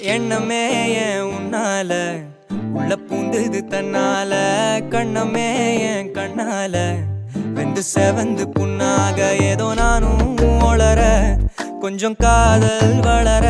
எண்ணமே ஏன் உன்னால உள்ள பூந்தது தன்னால கண்ணமே ஏன் கண்ணால வெந்து செவந்து புண்ணாக ஏதோ நானும் ஒளர கொஞ்சம் காதல் வளர